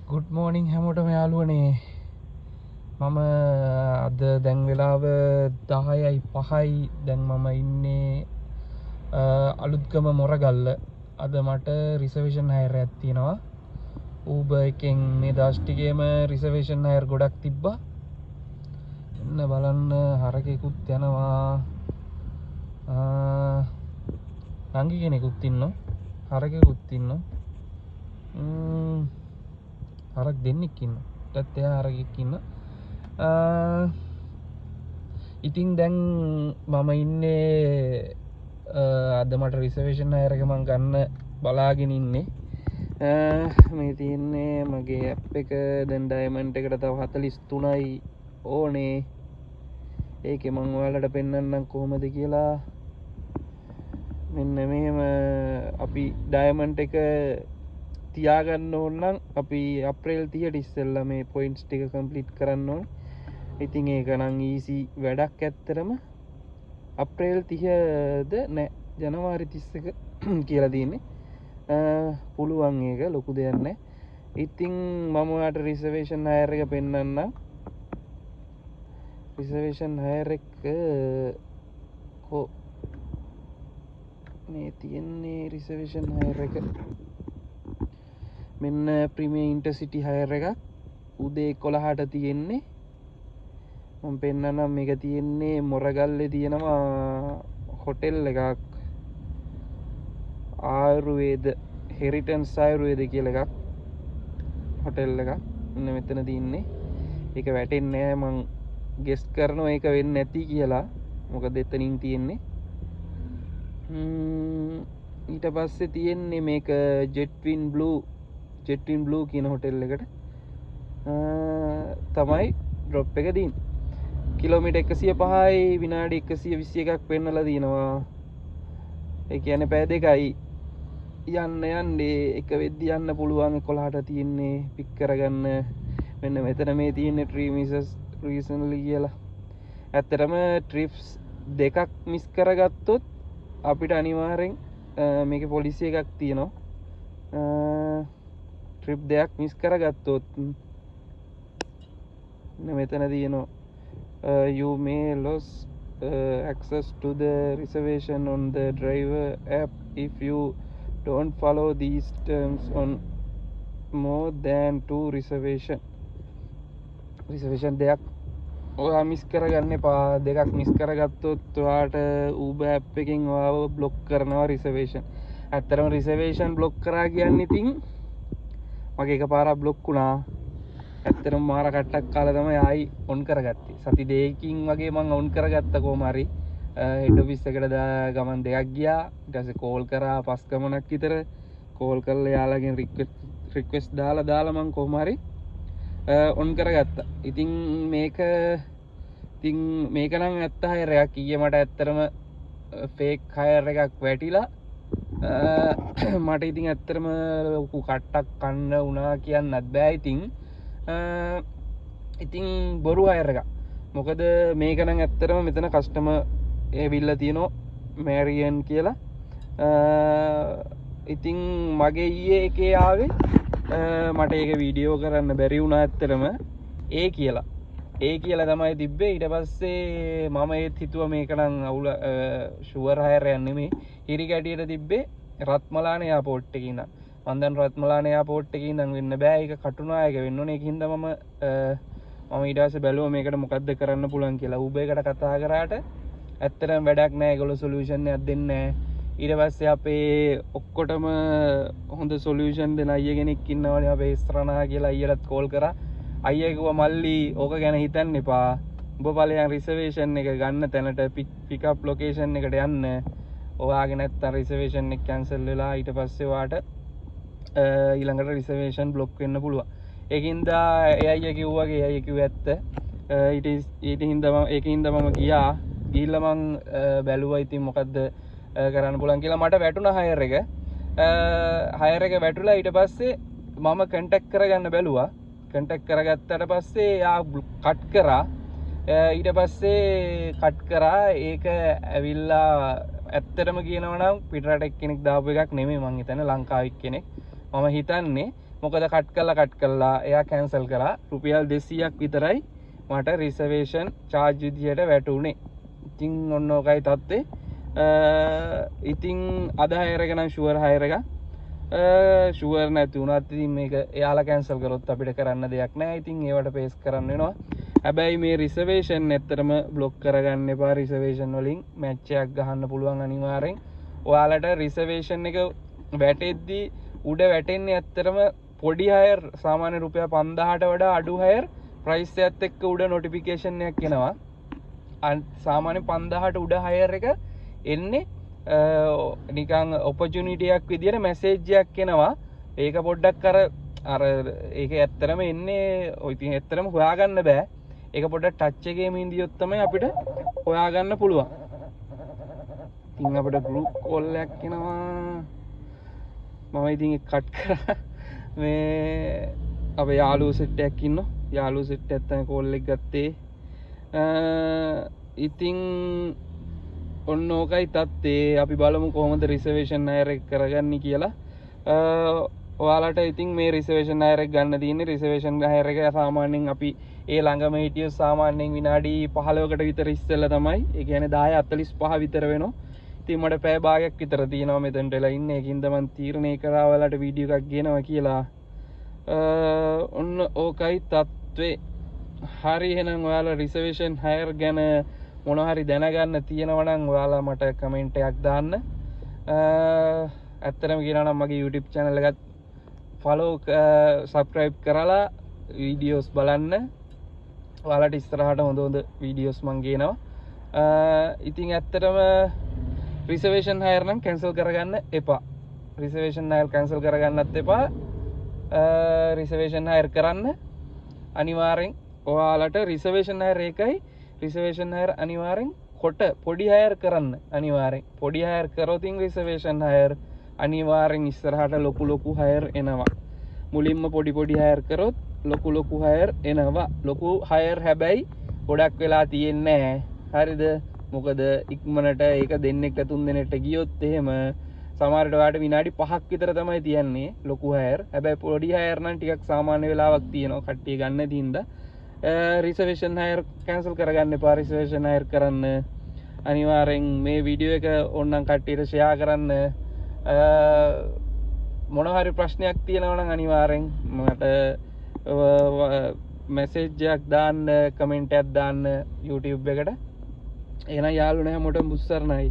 Good මෝනිින් හැමෝටම යාලුවනේ මම අද දැන් වෙලාව 10:05 දැන් මම ඉන්නේ අලුත්ගම මොරගල්ල අද මට රිසර්වේෂන් හයර් එකක් තියෙනවා Uber එකෙන් මේ දවස්ටිකේම රිසර්වේෂන් හයර් ගොඩක් තිබ්බා එන්න බලන්න හරකෙකුත් යනවා නංගි කෙනෙකුත් ඉන්නවා හරකෙකුත් ඉන්නවා හරක් දෙන්නෙක් ඉන්නවා ටත් එයා හරකෙක් ඉන්නවා ඉතින් දැන් මම ඉන්නේ අද මට රිසර්වේෂන් හයර් එක මං ගන්න බලාගෙන ඉන්නේ මේ තියෙන්නේ මගේ ඇප් එක දැන් ඩයමන්ඩ් එකට තව 43යි ඕනේ ඒකේ මං ඔයාලට පෙන්නන්නම් කොහොමද කියලා මෙන්න මෙහෙම අපි ඩයමන්ඩ් එක තියාගන්න ඕන නම් අපි අප්‍රේල් 30ට ඉස්සෙල්ලා මේ පොයින්ට්ස් ටික කම්ප්ලීට් කරන්න ඕන. ඉතින් ඒක නම් ඊසි වැඩක් ඇත්තරම අප්‍රේල් 30ද නෑ ජනවාරි 31 කියලා තියෙන්නේ. පුළුවන් ඒක ලොකු දෙයක් නෑ. ඉතින් මම ඔයාලට රිසර්වේෂන් හයර් එක පෙන්නන්නම්. රිසර්වේෂන් හයර් එක මේ තියෙන්නේ රිසර්වේෂන් හයර් එක මෙන්න ප්‍රීමියම් ඉන්ටර්සිටි හයර් එකක් උදේ 11ට තියෙන්නේ මම පෙන්නනම් මේක තියෙන්නේ මොරගල්ලේ තියෙනවා හොටෙල් එකක් ආයුර්වේද හෙරිටන්ස් ආයුර්වේද කියලා එකක් හොටෙල් එකක් මෙන්න මෙතන තියෙන්නේ ඒක වැටෙන්නේ නැහැ මං ගෙස් කරනවා ඒක වෙන්නේ නැති කියලා මොකද එතනින් තියෙන්නේ ඊට පස්සේ තියෙන්නේ මේක ජෙට්වින් බ්ලූ කියන හොටෙල් එකට තමයි ඩ්‍රොප් එක දින් කිලෝමීටර් 105යි විනාඩි 121ක් පෙන්නලා දිනවා ඒ කියන්නේ පැය දෙකයි යන්නේ එක වෙද්දි යන්න පුළුවන් 11ට තියෙන්නේ පික් කරගන්න මෙන්න මෙතන මේ තියෙන්නේ ට්‍රී මිසස් රීසන්ලි කියලා ඇත්තටම ට්‍රිප්ස් දෙකක් මිස් කරගත්තොත් අපිට අනිවාර්යෙන් මේකේ පොලිසි එකක් තියෙනවා ට්‍රිප් දෙයක් මිස් කරගත්තොත් මෙතන තියෙනවා you may lose access to the reservation on the driver app if you don't follow these terms on more than 2 reservation දෙයක් ඔයා මිස් කරගන්න එපා දෙකක් මිස් කරගත්තොත් ඔයාට Uber app එකෙන් ඔයාව බ්ලොක් කරනවා රිසර්වේෂන් ඇත්තටම රිසර්වේෂන් බ්ලොක් කරා කියන්නේ ඉතින් මගේ එකපාරක් බ්ලොක් වුණා ඇත්තටම මාර කට්ටක් කාලා තමයි ආයි ඔන් කරගත්තේ සති දෙකකින් වගේ මම ඔන් කරගත්ත කොහොම හරි හෙඩ් ඔෆිස් එකට ගමන් දෙකක් ගියා ඊට පස්සේ කෝල් කරා 5 ගමනක් විතර කෝල් කරලා යාළුවගෙන් රික්වෙස්ට් දාලා මම කොහොම හරි ඔන් කරගත්තා ඉතින් මේක නම් ඇත්ත හයර් එකක් ඊයේ මට ඇත්තටම ෆේක් හයර් එකක් වැටිලා මට ඉතින් ඇත්තටම ලොකු කට්ටක් කන්න වුණා කියන්නත් බෑ ඉතින් බොරු හයර් එකක් මොකද මේක නම් ඇත්තටම මෙතන කස්ටමර් ඇවිල්ලා තියෙනවා මැරියන් කියලා ඉතින් මගේ ඊයේ එකේ ආවේ මට ඒක වීඩියෝ කරන්න බැරි වුණා ඇත්තටම ඒ කියලා තමයි තිබ්බේ ඊට පස්සේ මම ඒත් හිතුවා මේක නම් අවුල ෂුවර් හයර් එකක් නෙමෙයි හිරි කැටියට තිබ්බේ රත්මලාන එයාපෝට් එකේ ඉඳන් මම දැන් රත්මලාන එයාපෝට් එකේ ඉඳන් වෙන්න බෑ ඒක කටුනායක වෙන්න ඕනේ ඒකින්ද මම ඊට පස්සේ බැලුවා මේකට මොකද්ද කරන්න පුළුවන් කියලා Uber එකට කතා කරාට ඇත්තටම වැඩක් නෑ ඒගොල්ලෝ සොලියුෂන් එකක් දෙන්නේ නෑ ඊට පස්සේ අපේ ඔක්කොටම හොඳ සොලියුෂන් දෙන අයියා කෙනෙක් ඉන්නවනේ අපේ ඉස්රණා කියලා අයියලත් කෝල් කරා අයියා කිව්වා මල්ලි ඕක ගැන හිතන්න එපා ඔබ ඵලයන් රිසර්වේෂන් එක ගන්න තැනට පිකප් ලොකේෂන් එකට යන්න ඔයාගේ නැත්තම් රිසර්වේෂන් එක කැන්සල් වෙලා ඊට පස්සේ ඔයාට ඊළඟට රිසර්වේෂන් බ්ලොක් වෙන්න පුළුවන් ඒකින්ද ඒ අයියා කිව්වාගේ අයියා කිව්ව ඇත්ත ඒකින්ද මම ගිහිල්ලා මං බැලුවා ඉතින් මොකද්ද කරන්න පුළුවන් කියලා මට වැටුණා හයර් එක වැටුලා ඊට පස්සේ මම කන්ටැක්ට් කරගන්න බැලුවා කන්ටැක්ට් කරගත්තට පස්සේ යා කට් කරා ඊට පස්සේ කට් කරා ඒක ඇවිල්ලා ඇත්තටම කියනවා නම් පිටරට කෙනෙක් දාපු එකක් නෙමෙයි මං හිතන්නේ ලංකාවේ කෙනෙක් මම හිතන්නේ මොකද කට් කළා එයා කැන්සල් කරා. රුපියල් 200ක් විතරයි මට රිසර්වේෂන් චාර්ජ් විදියට වැටුනේ. ඉතින් ඔන්න ඔකයි තත්ත්වේ. ඉතින් අද හයර් එක නම් ෂුවර් හයර් එක. ෂුවර් නැති වුණත් ඉතින් මේක එයාලා කැන්සල් කරොත් අපිට කරන්න දෙයක් නැහැ. ඉතින් ඒවට පේස් කරන්න වෙනවා. හැබැයි මේ රිසර්වේෂන් ඇත්තටම බ්ලොක් කරගන්න එපා. රිසර්වේෂන් වලින් මැච් එකක් ගහන්න පුළුවන් අනිවාර්යෙන්. ඔයාලට රිසර්වේෂන් එක වැටෙද්දී උඩ වැටෙන්නේ ඇත්තටම පොඩි හයර් සාමාන්‍ය රුපියල් 5000ට වඩා අඩු හයර් ප්‍රයිස් එකත් එක්ක උඩ නොටිෆිකේෂන් එකක් එනවා. සාමාන්‍ය 5000ට උඩ හයර් එක එන්නේ නිකන් ඔපචුනිටි එකක් විදියට මැසේජ් එකක් එනවා. ඒක පොඩ්ඩක් අර ඒක ඇත්තටම එන්නේ ඔය ඉතින් ඇත්තටම හොයාගන්න බෑ. ඒක පොඩ්ඩක් ටච් එකේම ඉඳියොත් තමයි අපිට හොයාගන්න පුළුවන්. ඉතින් අපිට ගෲප් කෝල් එකක් එනවා. මම ඉතින් ඒක කට් කරා. මේ අපේ යාළුවෝ සෙට් එකක් ඉන්නවා. යාළුවෝ සෙට් එකක් තමයි කෝල් එක ගත්තේ. ඉතින් ඔන්න ඕකයි තත්ත්වේ. අපි බලමු කොහොමද රිසර්වේෂන් හයර් එක කරගන්නේ කියලා. ඔයාලට ඉතින් මේ රිසර්වේෂන් හයර් එක ගන්න තියෙන්නේ. රිසර්වේෂන් හයර් එක සාමාන්‍යයෙන් අපි ඒ ළඟම හිටියොත් සාමාන්‍යයෙන් විනාඩි 15කට විතර ඉස්සෙල්ලා තමයි. ඒ කියන්නේ 10:45 විතර වෙනවා. ඉතින් මට පැය භාගයක් විතර තියෙනවා මෙතනට වෙලා ඉන්න. ඒකින්ද මම තීරණය කරා ඔයාලට වීඩියෝ එකක් ගෙනවා කියලා. ඔන්න ඕකයි තත්ත්වේ. හරි එහෙනම් ඔයාලා රිසර්වේෂන් හයර් ගැන මොනවා හරි දැනගන්න තියෙනවා නම් ඔයාලා මට කමෙන්ට් එකක් දාන්න. ඇත්තටම කියනවා නම් මගේ YouTube channel එකත් follow subscribe කරලා videos බලන්න. ඔයාලට ඉස්සරහට හොඳ videos මම ගේනවා. ඉතින් ඇත්තටම රිසර්වේෂන් හයර් නම් කැන්සල් කරගන්න එපා. රිසර්වේෂන් හයර් කැන්සල් කරගන්නත් එපා. රිසර්වේෂන් හයර් කරන්න අනිවාර්යෙන් ඔයාලට රිසර්වේෂන් හයර් එකයි රිසර්වේෂන් හයර් අනිවාර්යෙන් කොට පොඩි හයර් කරන්න අනිවාර්යෙන්. පොඩි හයර් කරොත් රිසර්වේෂන් හයර් අනිවාර්යෙන් ඉස්සරහට ලොකු හයර් එනවා. මුලින්ම පොඩි හයර් කරොත් ලොකු හයර් එනවා. ලොකු හයර් හැබැයි ගොඩක් වෙලා තියෙන්නේ නැහැ. හරිද? මොකද ඉක්මනට ඒක දෙන්නෙක්ට තුන් දෙනෙක්ට ගියොත් එහෙම සමහරට ඔයාලට විනාඩි 5ක් විතර තමයි තියන්නේ ලොකු හයර්. හැබැයි පොඩි හයර් නම් ටිකක් සාමාන්‍ය වෙලාවක් තියෙනවා කට්ටිය ගන්න දින්ද. රිසර්වේෂන් හයර් කැන්සල් කරගන්න එපා. රිසර්වේෂන් හයර් කරන්න අනිවාර්යෙන් මේ වීඩියෝ එක ඕනනම් කට්ටියට ෂෙයා කරන්න. මොන හරි ප්‍රශ්නයක් තියෙනවා නම් අනිවාර්යෙන් මට මැසේජ් එකක් දාන්න, කමෙන්ට් එකක් දාන්න YouTube එකට. එහෙනම් යාළුවනේ හැමෝටම බුස්සරණයි.